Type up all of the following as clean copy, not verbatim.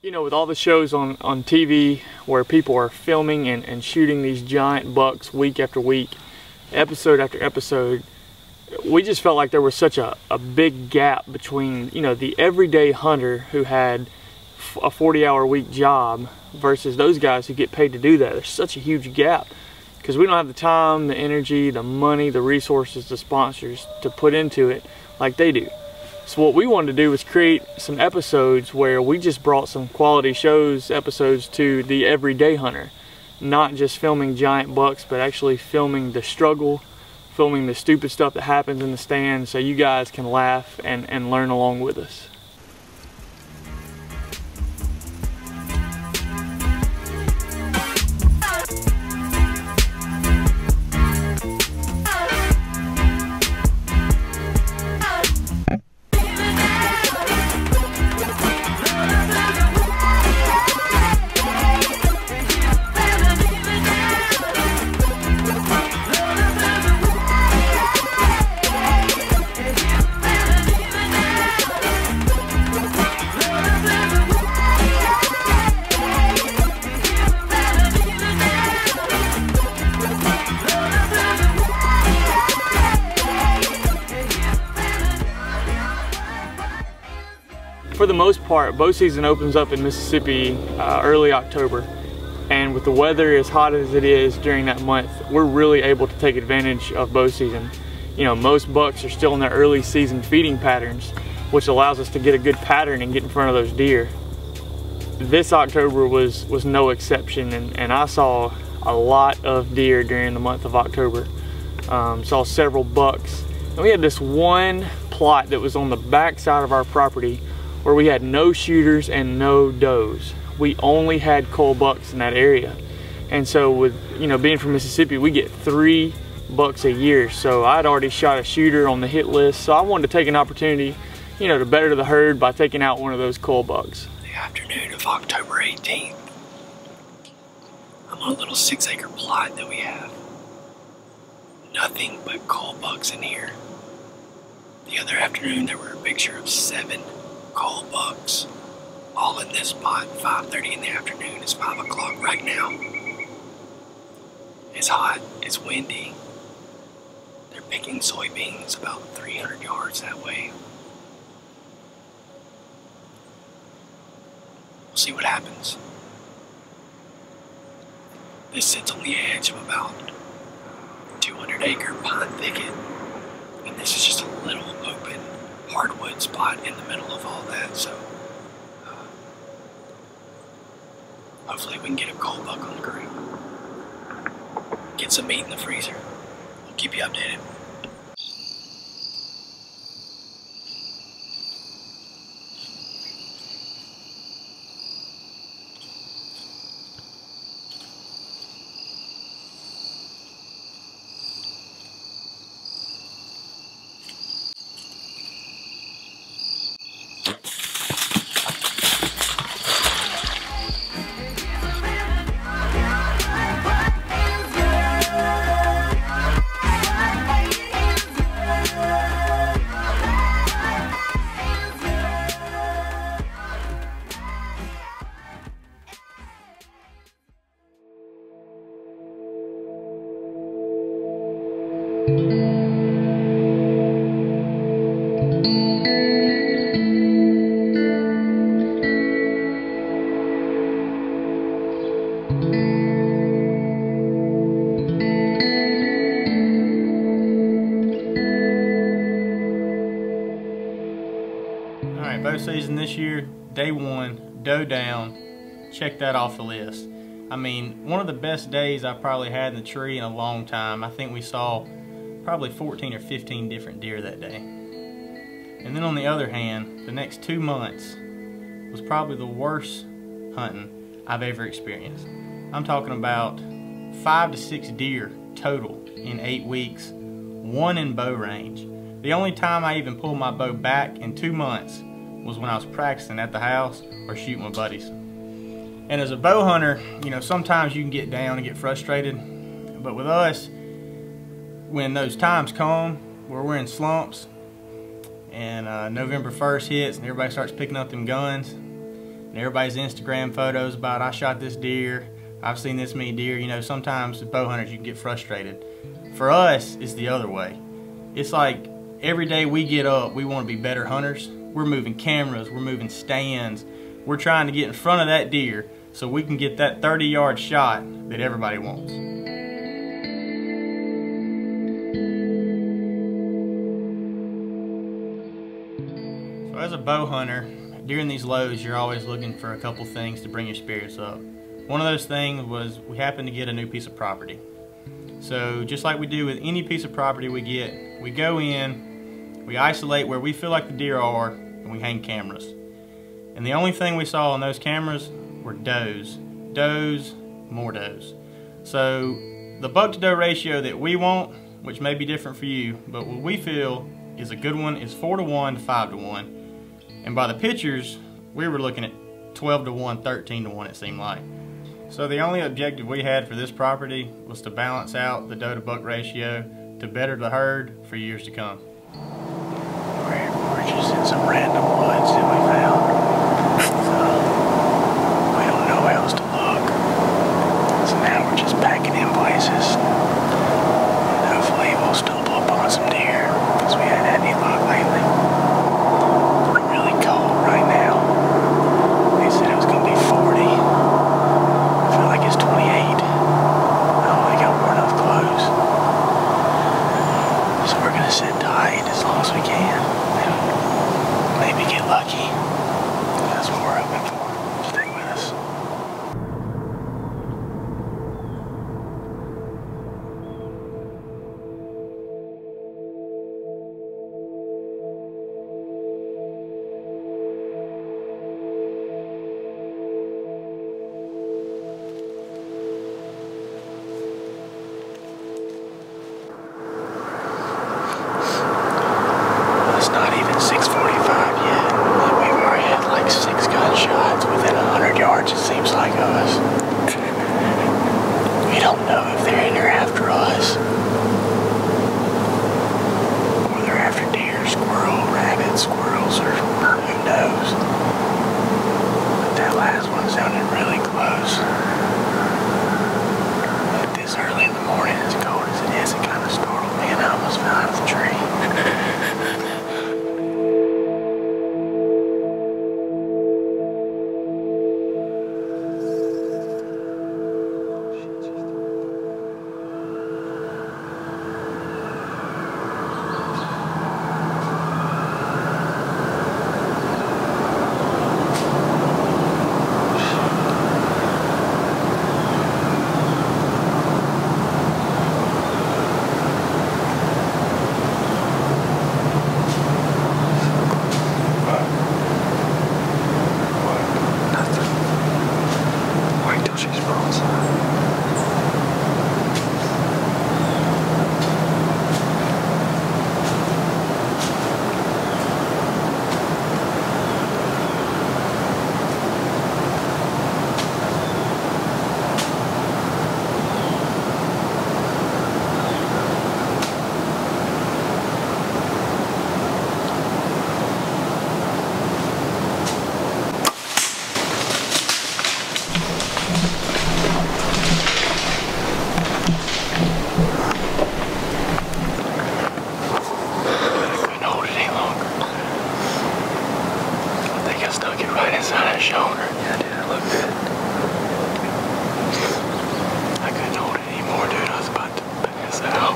You know, with all the shows on TV where people are filming and shooting these giant bucks week after week, episode after episode, we just felt like there was such a big gap between, you know, the everyday hunter who had a 40-hour-week job versus those guys who get paid to do that. There's such a huge gap because we don't have the time, the energy, the money, the resources, the sponsors to put into it like they do. So what we wanted to do was create some episodes where we just brought some quality episodes to the everyday hunter. Not just filming giant bucks, but actually filming the struggle, filming the stupid stuff that happens in the stand so you guys can laugh and learn along with us. For the most part, bow season opens up in Mississippi early October, and with the weather as hot as it is during that month, we're really able to take advantage of bow season. You know, most bucks are still in their early season feeding patterns, which allows us to get a good pattern and get in front of those deer. This October was no exception, and I saw a lot of deer during the month of October. Saw several bucks, and we had this one plot that was on the back side of our property where we had no shooters and no does. We only had cull bucks in that area. And so with, you know, being from Mississippi, we get 3 bucks a year. So I'd already shot a shooter on the hit list. So I wanted to take an opportunity, you know, to better the herd by taking out one of those cull bucks. The afternoon of October 18th, I'm on a little 6-acre plot that we have. Nothing but cull bucks in here. The other afternoon, there were a picture of 7 cull bucks all in this spot. 5:30 in the afternoon. It's 5 o'clock right now. It's hot, it's windy. They're picking soybeans about 300 yards that way. We'll see what happens. This sits on the edge of about 200-acre pine thicket, and this is just a little open hardwood spot in the middle of all that, so hopefully we can get a cull buck on the grill. Get some meat in the freezer. I'll keep you updated. Alright, bow season this year, day 1, doe down, check that off the list. I mean, one of the best days I probably had in the tree in a long time. I think we saw probably 14 or 15 different deer that day. And then on the other hand, the next 2 months was probably the worst hunting I've ever experienced. I'm talking about 5 to 6 deer total in 8 weeks, 1 in bow range. The only time I even pulled my bow back in 2 months was when I was practicing at the house or shooting with buddies. And as a bow hunter, you know, sometimes you can get down and get frustrated, but with us, when those times come where we're in slumps and November 1st hits and everybody starts picking up them guns, and everybody's Instagram photos about I shot this deer, I've seen this many deer. You know, sometimes with bow hunters you can get frustrated. For us, it's the other way. It's like every day we get up, we want to be better hunters. We're moving cameras, we're moving stands. We're trying to get in front of that deer so we can get that 30-yard shot that everybody wants. So as a bow hunter, during these lows, you're always looking for a couple things to bring your spirits up. One of those things was we happened to get a new piece of property. So just like we do with any piece of property we get, we go in, we isolate where we feel like the deer are, and we hang cameras. And the only thing we saw on those cameras were does. Does, more does. So the buck to doe ratio that we want, which may be different for you, but what we feel is a good one, is 4 to 1 to 5 to 1. And by the pictures, we were looking at 12 to 1, 13 to 1 it seemed like. So the only objective we had for this property was to balance out the doe to buck ratio to better the herd for years to come. We're just in some random woods that we found. We don't know where else to look. So now we're just packing in places. And hopefully we'll stumble upon some deer because we haven't had any luck lately. It's really cold right now. They said it was going to be 40. I feel like it's 28. I don't think I wore enough clothes. So we're going to sit tight as long as we can. Maybe get lucky. That's what we're hoping for. Stay with us. It's not even 6:45 yet. We've already had like 6 gunshots within 100 yards, it seems like, of us. We don't know if they're in here after us, or they're after deer, squirrel, rabbits, squirrels, or who knows. But that last one sounded really close. But this early in the morning, as cold as it is, it kind of startled me and I almost fell out of the tree. Shoulder. Yeah, dude, it looked good. I couldn't hold it anymore, dude. I was about to pass out.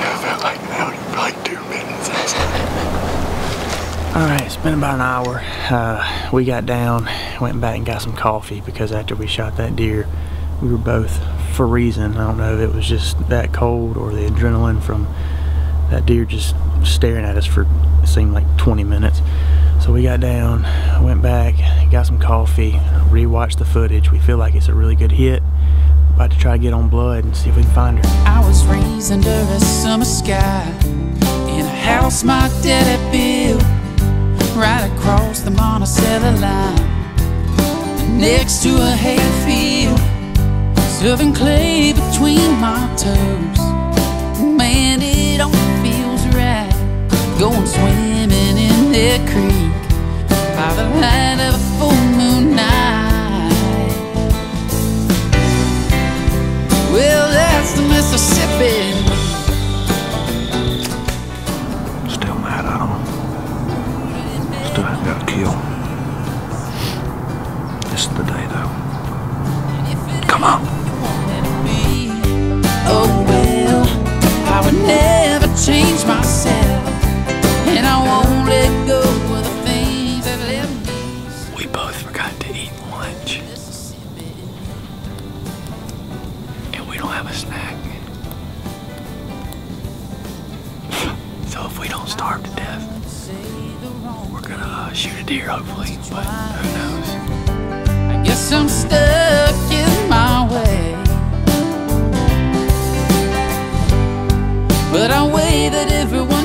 I felt like that was like 2 minutes. Alright, it's been about an hour. We got down, went back and got some coffee because after we shot that deer, we were both freezing. I don't know if it was just that cold or the adrenaline from that deer just staring at us for, it seemed like 20 minutes. So we got down, went back, got some coffee, rewatched the footage. We feel like it's a really good hit. About to try to get on blood and see if we can find her. I was raised under a summer sky in a house my daddy built right across the Monticello line, next to a hayfield, serving clay between my toes. Man, it all feels right. going swimming in that creek by the light of a full moon night. Well, that's the Mississippi. Still mad at him. Still haven't got a kill. This is the day, though. Come on. Oh well, I would never change myself, and I won't let go of the things that left me. We both forgot to eat lunch. And we don't have a snack. So if we don't starve to death, we're gonna shoot a deer hopefully, but who knows? I guess I'm stuck in my way, but I wave at everyone.